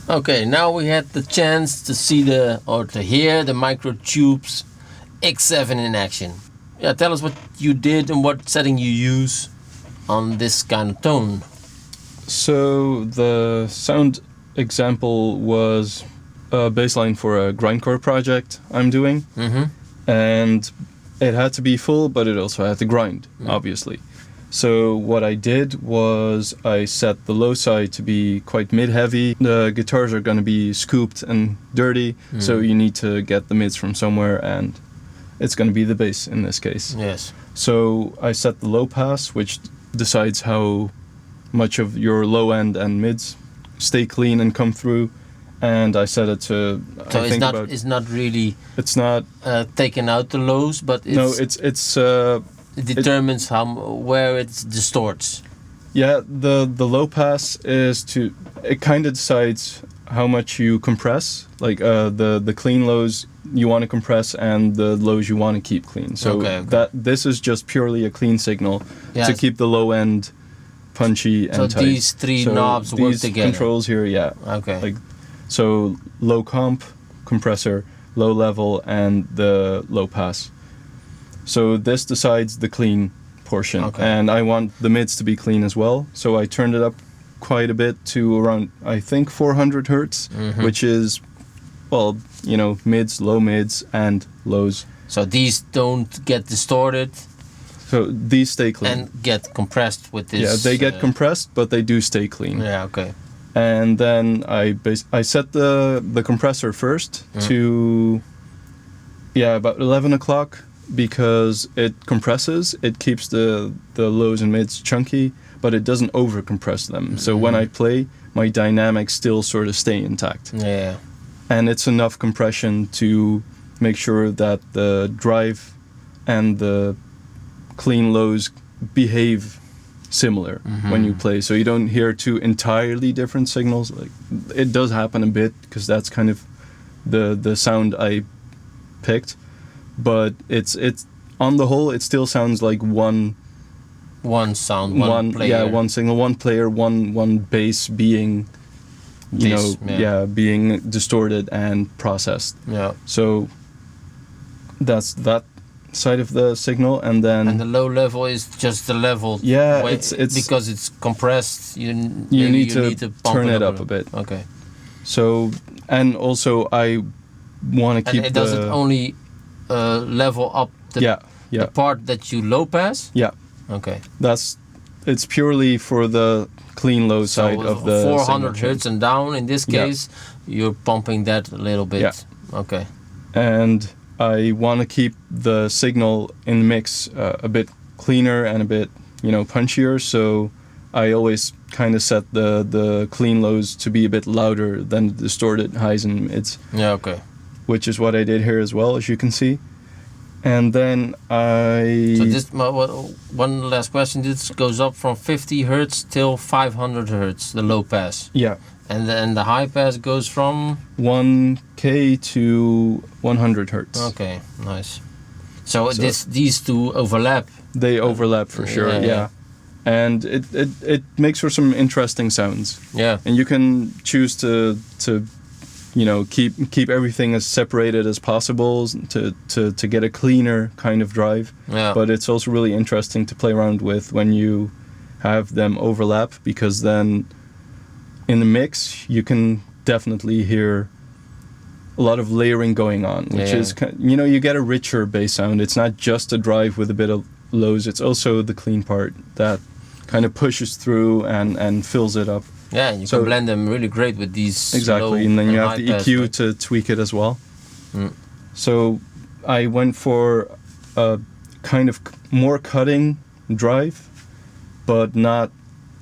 Okay, now we had the chance to see to hear the Microtubes X7 in action. Yeah, tell us what you did and what setting you use on this kind of tone. So the sound example was a baseline for a grindcore project I'm doing. And it had to be full, but it also had to grind, obviously. So what I did was I set the low side to be quite mid-heavy. The guitars are going to be scooped and dirty, so you need to get the mids from somewhere, and it's going to be the bass in this case. Yes. So I set the low pass, which decides how much of your low end and mids stay clean and come through, and I set it to. So it's not really. It's not taking out the lows, but it's it determines where it distorts. Yeah, the low pass it kind of decides how much you compress. Like the clean lows you want to compress and the lows you want to keep clean. So this is just purely a clean signal to keep the low end punchy and tight. So these three knobs work together. These controls here, yeah. Okay. Like so low comp, compressor, low level, and the low pass. So this decides the clean portion, and I want the mids to be clean as well. So I turned it up quite a bit to around, I think, 400 hertz, which is, well, mids, low mids, and lows. So these don't get distorted. So these stay clean. And get compressed with this. Yeah, they get compressed, but they do stay clean. Yeah, okay. And then I set the compressor first to, about 11 o'clock. Because it compresses, it keeps the lows and mids chunky, but it doesn't over compress them. So when I play, my dynamics still sort of stay intact. Yeah. And it's enough compression to make sure that the drive and the clean lows behave similar when you play. So you don't hear two entirely different signals. Like it does happen a bit because that's kind of the sound I picked. But it's on the whole, it still sounds like one sound, one player. Yeah, one signal, one player, one bass being, being distorted and processed. Yeah. So that's that side of the signal, and the low level is just the level. Yeah, it's because it's compressed. You need to turn it up a bit. Okay. So and also I want to keep. And does it only level up the part that you low pass? Yeah. Okay. It's purely for the clean low side of the 400 hertz and down. In this case, you're pumping that a little bit. Yeah. Okay. And I want to keep the signal in the mix a bit cleaner and a bit punchier. So I always kind of set the clean lows to be a bit louder than the distorted highs and mids. Yeah. Okay. Which is what I did here as well, as you can see. And then one last question. This goes up from 50 hertz till 500 hertz, the low pass. Yeah. And then the high pass goes from 1K to 100 hertz. Okay, nice. So these two overlap. They overlap for sure. Yeah. And it makes for some interesting sounds. Yeah. And you can choose to keep everything as separated as possible to get a cleaner kind of drive. Yeah. But it's also really interesting to play around with when you have them overlap, because then in the mix you can definitely hear a lot of layering going on, which is, you get a richer bass sound. It's not just a drive with a bit of lows, it's also the clean part that kind of pushes through and fills it up. Yeah, and you can blend them really great with these. Exactly, and then you have the EQ to tweak it as well. So I went for a kind of more cutting drive, but not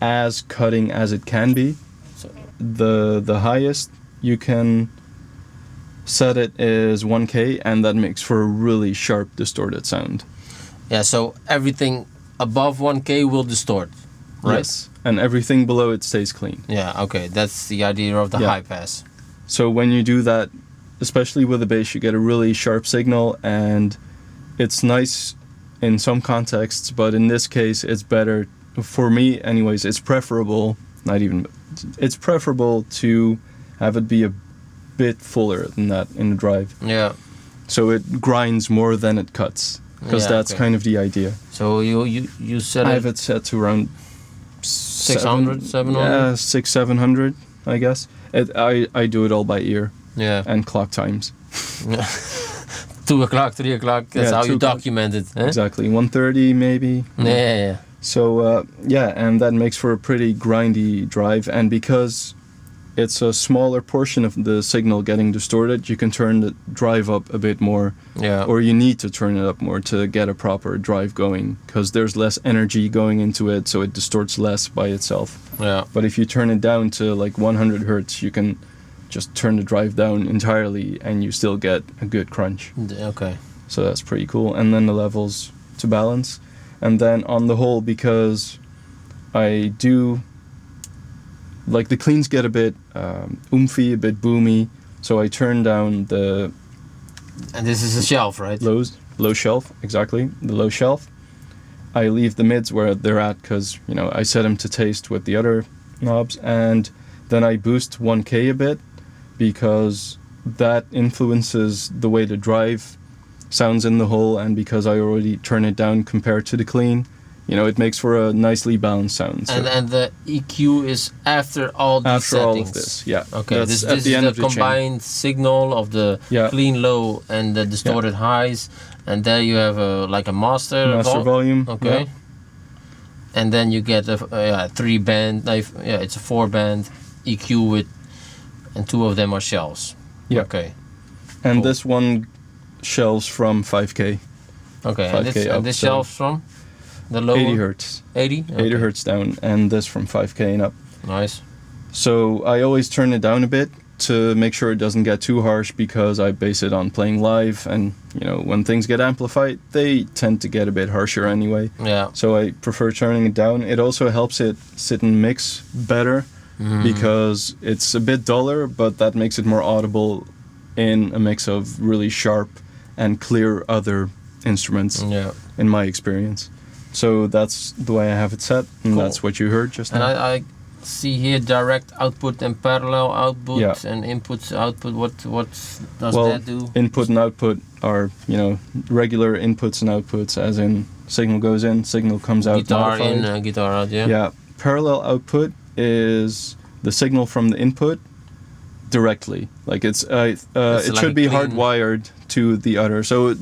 as cutting as it can be. So the highest you can set it is 1K, and that makes for a really sharp distorted sound. Yeah, so everything above 1K will distort, right? Yes, and everything below it stays clean. Yeah, okay, that's the idea of the high pass. So when you do that, especially with the bass, you get a really sharp signal, and it's nice in some contexts, but in this case it's better, for me anyways, it's preferable to have it be a bit fuller than that in the drive. Yeah. So it grinds more than it cuts, because that's kind of the idea. So you set I have it set to around 600, 700? Yeah, 600-700, I guess. I do it all by ear. Yeah. And clock times. 2 o'clock, 3 o'clock. That's how you document it. Eh? Exactly. 1:30 maybe. Yeah. So and that makes for a pretty grindy drive. And because it's a smaller portion of the signal getting distorted, you can turn the drive up a bit more. Yeah. Or you need to turn it up more to get a proper drive going, because there's less energy going into it, so it distorts less by itself. Yeah. But if you turn it down to like 100 hertz, you can just turn the drive down entirely and you still get a good crunch. Okay. So that's pretty cool. And then the levels to balance. And then on the whole, because I do, like the cleans get a bit oomphy, a bit boomy, so I turn down the... And this is a shelf, right? Low shelf, exactly, the low shelf. I leave the mids where they're at, because, you know, I set them to taste with the other knobs, and then I boost 1K a bit, because that influences the way the drive sounds in the whole, and because I already turn it down compared to the clean, you know, it makes for a nicely balanced sound. So and the EQ is after all these settings? All of this, yeah. Okay, this is the combined signal of the clean low and the distorted highs, and there you have like a master volume. Okay. Yeah. And then you get a 3-band, it's a 4-band EQ with, and 2 of them are shells. Yeah. Okay. And this one shelves from 5K. Okay, 5K and this shelves from? The lower? 80 hertz. 80? Okay. 80 hertz down, and this from 5K and up. Nice. So I always turn it down a bit to make sure it doesn't get too harsh, because I base it on playing live, and you know, when things get amplified, they tend to get a bit harsher anyway. Yeah. So I prefer turning it down. It also helps it sit and mix better, because it's a bit duller, but that makes it more audible in a mix of really sharp and clear other instruments, in my experience. So that's the way I have it set, and that's what you heard just now. And I see here direct output and parallel output and inputs output. What does that do? Input and output are, you know, regular inputs and outputs, as in signal goes in, signil comes out. Guitar in, guitar out. Yeah. Parallel output is the signal from the input directly. Like it should be hardwired to the other. So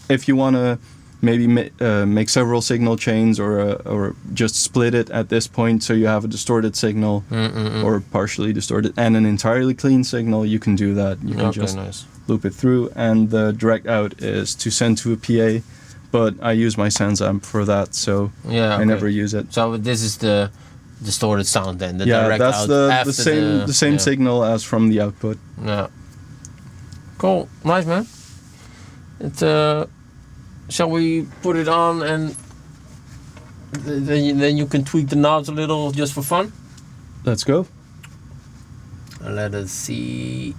if you want to maybe make several signal chains, or just split it at this point, so you have a distorted signal or partially distorted and an entirely clean signal, you can do that. You can just loop it through, and the direct out is to send to a PA, but I use my Sans amp for that, so I never use it. So this is the distorted sound then, the direct out. That's the same signal as from the output. Yeah. Cool. Nice, man. Shall we put it on, and then you can tweak the knobs a little just for fun? Let's go. Let us see.